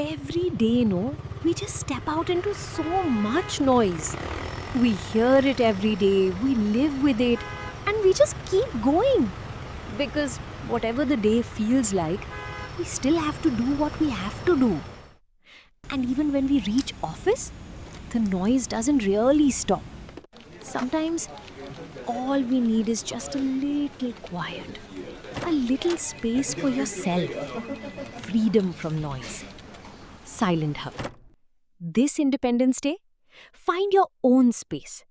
every day, no, we just step out into so much noise. We hear it every day, we live with it, and we just keep going. Because whatever the day feels like, we still have to do what we have to do. And even when we reach office, the noise doesn't really stop. Sometimes all we need is just a little quiet, a little space for yourself, freedom from noise. SilentHub. This Independence Day, find your own space.